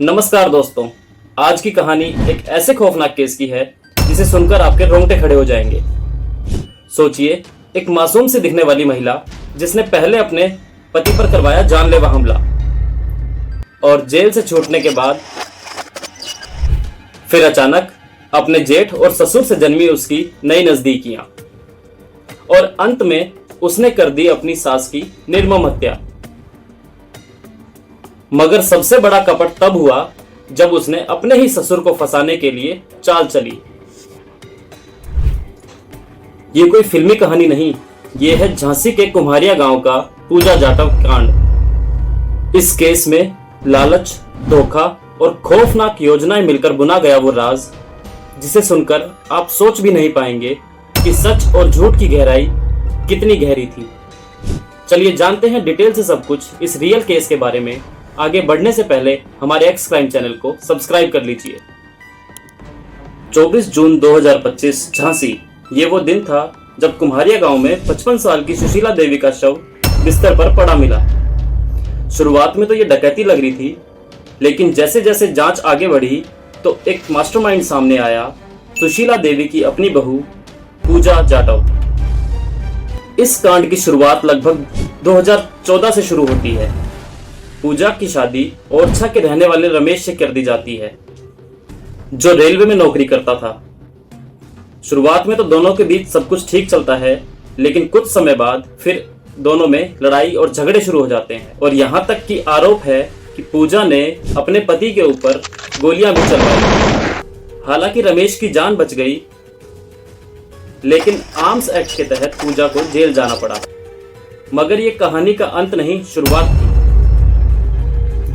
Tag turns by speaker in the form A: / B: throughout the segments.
A: नमस्कार दोस्तों। आज की कहानी एक ऐसे खौफनाक केस की है जिसे सुनकर आपके रोंगटे खड़े हो जाएंगे। सोचिए, एक मासूम सी दिखने वाली महिला जिसने पहले अपने पति पर करवाया जानलेवा हमला और जेल से छूटने के बाद फिर अचानक अपने जेठ और ससुर से जन्मी उसकी नई नजदीकियां और अंत में उसने कर दी अपनी सास की निर्मम हत्या। मगर सबसे बड़ा कपट तब हुआ जब उसने अपने ही ससुर को फंसाने के लिए चाल चली। ये कोई फिल्मी कहानी नहीं, ये है झांसी के कुम्हारिया गांव का पूजा जाटव कांड। इस केस में लालच, धोखा और खौफनाक योजनाएं मिलकर बुना गया वो राज जिसे सुनकर आप सोच भी नहीं पाएंगे कि सच और झूठ की गहराई कितनी गहरी थी। चलिए जानते हैं डिटेल से सब कुछ इस रियल केस के बारे में। आगे बढ़ने से पहले हमारे एक्स क्राइम चैनल को सब्सक्राइब कर लीजिए। 24 जून 2025 झांसी। ये वो दिन था जब कुम्हारिया गांव में 55 साल की सुशीला देवी का शव बिस्तर पर पड़ा मिला। शुरुआत में तो ये डकैती लग रही थी, लेकिन जैसे जैसे जांच आगे बढ़ी तो एक मास्टरमाइंड सामने आया, सुशीला देवी की अपनी बहू पूजा जाटव। इस कांड की शुरुआत लगभग 2014 से शुरू होती है। पूजा की शादी ओरछा के रहने वाले रमेश से कर दी जाती है, जो रेलवे में नौकरी करता था। शुरुआत में तो दोनों के बीच सब कुछ ठीक चलता है, लेकिन कुछ समय बाद फिर दोनों में लड़ाई और झगड़े शुरू हो जाते हैं और यहाँ तक कि आरोप है कि पूजा ने अपने पति के ऊपर गोलियां भी चलवाई। हालांकि रमेश की जान बच गई, लेकिन आर्म्स एक्ट के तहत पूजा को जेल जाना पड़ा। मगर ये कहानी का अंत नहीं, शुरुआत थी।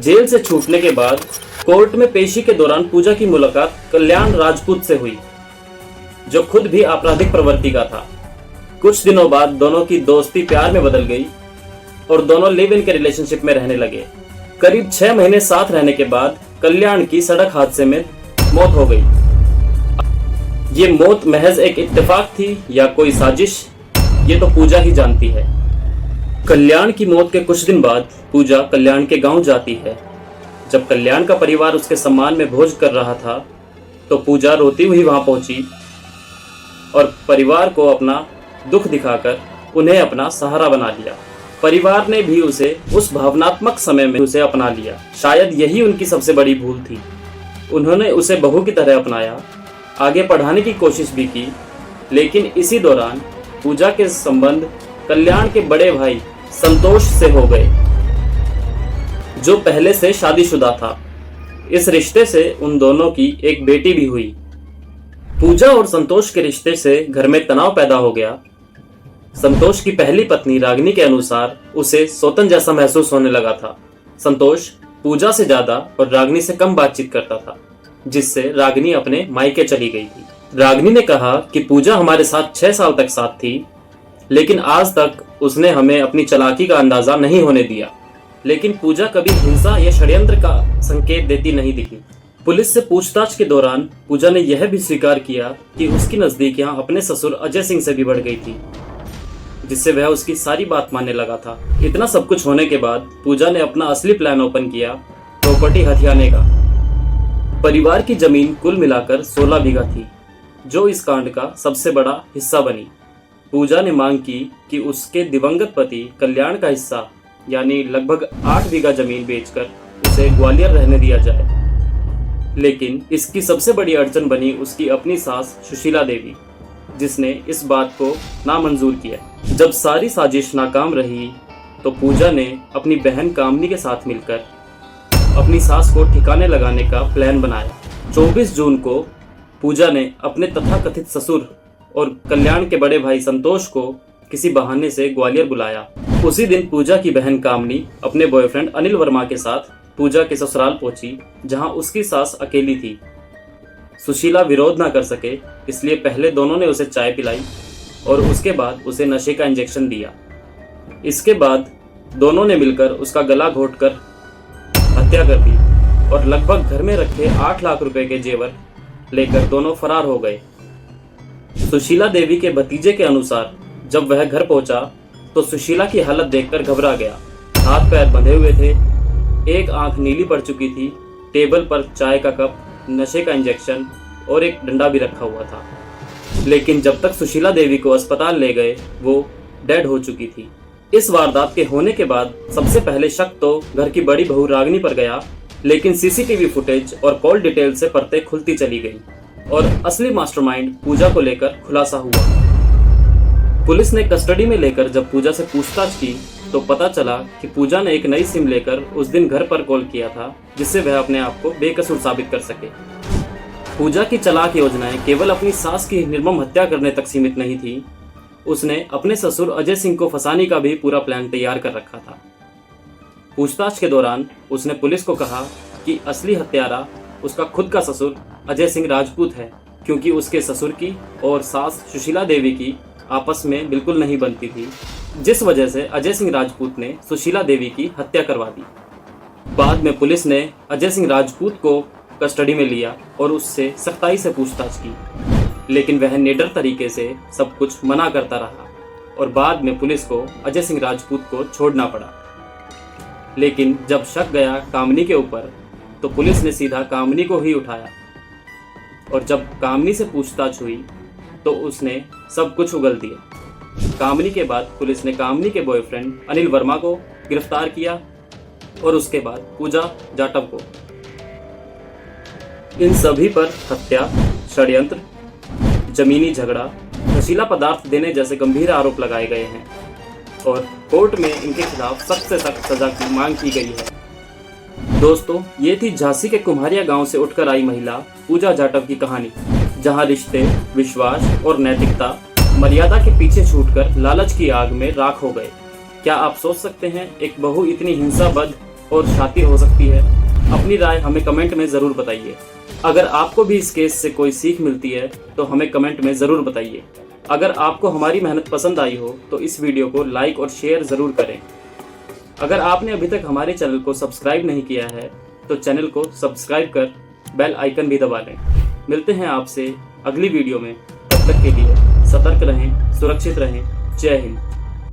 A: जेल से छूटने के बाद कोर्ट में पेशी के दौरान पूजा की मुलाकात कल्याण राजपूत से हुई, जो खुद भी आपराधिक प्रवृत्ति का था। कुछ दिनों बाद दोनों की दोस्ती प्यार में बदल गई और दोनों लिव इन के रिलेशनशिप में रहने लगे। करीब 6 महीने साथ रहने के बाद कल्याण की सड़क हादसे में मौत हो गई। ये मौत महज एक इत्तेफाक थी या कोई साजिश, ये तो पूजा ही जानती है। कल्याण की मौत के कुछ दिन बाद पूजा कल्याण के गांव जाती है। जब कल्याण का परिवार उसके सम्मान में भोज कर रहा था तो पूजा रोती हुई वहां पहुंची और परिवार को अपना दुख दिखाकर उन्हें अपना सहारा बना लिया। परिवार ने भी उसे उस भावनात्मक समय में उसे अपना लिया। शायद यही उनकी सबसे बड़ी भूल थी। उन्होंने उसे बहू की तरह अपनाया, आगे पढ़ाने की कोशिश भी की, लेकिन इसी दौरान पूजा के संबंध कल्याण के बड़े भाई संतोष से हो गए, जो पहले से शादीशुदा था। इस रिश्ते से उन दोनों की एक बेटी भी हुई। पूजा और संतोष के रिश्ते से घर में तनाव पैदा हो गया। संतोष की पहली पत्नी रागिनी के अनुसार उसे सौतन जैसा महसूस होने लगा था। संतोष पूजा से ज्यादा और रागिनी से कम बातचीत करता था, जिससे रागिनी अपने मायके चली गई थी। रागिनी ने कहा कि पूजा हमारे साथ 6 साल तक साथ थी, लेकिन आज तक उसने हमें अपनी चालाकी का अंदाजा नहीं होने दिया। लेकिन पूजा कभी हिंसा या षड्यंत्र का संकेत देती नहीं दिखी। पुलिस से पूछताछ के दौरान पूजा ने यह भी स्वीकार किया कि उसकी नजदीकियां अपने ससुर अजय सिंह से भी बढ़ गई थी, जिससे वह उसकी सारी बात मानने लगा था। इतना सब कुछ होने के बाद पूजा ने अपना असली प्लान ओपन किया, प्रॉपर्टी हथियाने का। परिवार की जमीन कुल मिलाकर 16 बीघा थी, जो इस कांड का सबसे बड़ा हिस्सा बनी। पूजा ने मांग की कि उसके दिवंगत पति कल्याण का हिस्सा यानी लगभग 8 बीघा जमीन बेचकर उसे ग्वालियर रहने दिया जाए। लेकिन इसकी सबसे बड़ी अड़चन बनी उसकी अपनी सास सुशीला देवी, जिसने इस बात को नामंजूर किया। जब सारी साजिश नाकाम रही तो पूजा ने अपनी बहन कामनी के साथ मिलकर अपनी सास को ठिकाने लगाने का प्लान बनाया। 24 जून को पूजा ने अपने तथाकथित ससुर और कल्याण के बड़े भाई संतोष को किसी बहाने से ग्वालियर बुलाया। उसी दिन पूजा की बहन कामनी अपने बॉयफ्रेंड अनिल वर्मा के साथ पूजा के ससुराल पहुंची, जहां उसकी सास अकेली थी। सुशीला विरोध न कर सके, इसलिए पहले दोनों ने उसे चाय पिलाई और उसके बाद उसे नशे का इंजेक्शन दिया। इसके बाद दोनों ने मिलकर उसका गला घोंटकर हत्या कर दी और लगभग घर में रखे 8 लाख रुपए के जेवर लेकर दोनों फरार हो गए। सुशीला देवी के भतीजे के अनुसार जब वह घर पहुंचा तो सुशीला की हालत देखकर घबरा गया। हाथ पैर बंधे हुए थे, एक आंख नीली पड़ चुकी थी टेबल पर चाय का कप, नशे का इंजेक्शन और एक डंडा भी रखा हुआ था। लेकिन जब तक सुशीला देवी को अस्पताल ले गए वो डेड हो चुकी थी। इस वारदात के होने के बाद सबसे पहले शक तो घर की बड़ी बहू रागिनी पर गया, लेकिन सीसीटीवी फुटेज और कॉल डिटेल से परतें खुलती चली गई और असली मास्टरमाइंड पूजा को लेकर खुलासा हुआ। पुलिस ने कस्टडी में लेकर जब पूजा से पूछताछ की तो पता चला कि पूजा ने एक नई सिम लेकर उस दिन घर पर कॉल किया था, जिससे वह अपने आप को बेकसूर साबित कर सके। पूजा की चालाक योजनाएं केवल अपनी सास की निर्मम हत्या करने तक सीमित नहीं थी, उसने अपने ससुर अजय सिंह को फंसाने का भी पूरा प्लान तैयार कर रखा था। पूछताछ के दौरान उसने पुलिस को कहा कि असली हत्यारा उसका खुद का ससुर अजय सिंह राजपूत है, क्योंकि उसके ससुर की और सास सुशीला देवी की आपस में बिल्कुल नहीं बनती थी, जिस वजह से अजय सिंह राजपूत ने सुशीला देवी की हत्या करवा दी। बाद में पुलिस ने अजय सिंह राजपूत को कस्टडी में लिया और उससे सख्ताई से पूछताछ की, लेकिन वह निडर तरीके से सब कुछ मना करता रहा और बाद में पुलिस को अजय सिंह राजपूत को छोड़ना पड़ा। लेकिन जब शक गया कामनी के ऊपर तो पुलिस ने सीधा कामनी को ही उठाया और जब कामनी से पूछताछ हुई तो उसने सब कुछ उगल दिया। कामनी के बाद पुलिस ने कामनी के बॉयफ्रेंड अनिल वर्मा को गिरफ्तार किया और उसके बाद पूजा जाटव को। इन सभी पर हत्या, षड्यंत्र, जमीनी झगड़ा, नशीला पदार्थ देने जैसे गंभीर आरोप लगाए गए हैं और कोर्ट में इनके खिलाफ सख्त से सख्त सजा की मांग की गई है। दोस्तों, ये थी झांसी के कुम्हारिया गांव से उठकर आई महिला पूजा जाटव की कहानी, जहां रिश्ते, विश्वास और नैतिकता मर्यादा के पीछे छूटकर लालच की आग में राख हो गए। क्या आप सोच सकते हैं एक बहू इतनी हिंसाबद्ध और शातिर हो सकती है? अपनी राय हमें कमेंट में ज़रूर बताइए। अगर आपको भी इस केस से कोई सीख मिलती है तो हमें कमेंट में ज़रूर बताइए। अगर आपको हमारी मेहनत पसंद आई हो तो इस वीडियो को लाइक और शेयर ज़रूर करें। अगर आपने अभी तक हमारे चैनल को सब्सक्राइब नहीं किया है तो चैनल को सब्सक्राइब कर बेल आइकन भी दबा लें। मिलते हैं आपसे अगली वीडियो में, तब तक के लिए सतर्क रहें, सुरक्षित रहें। जय हिंद।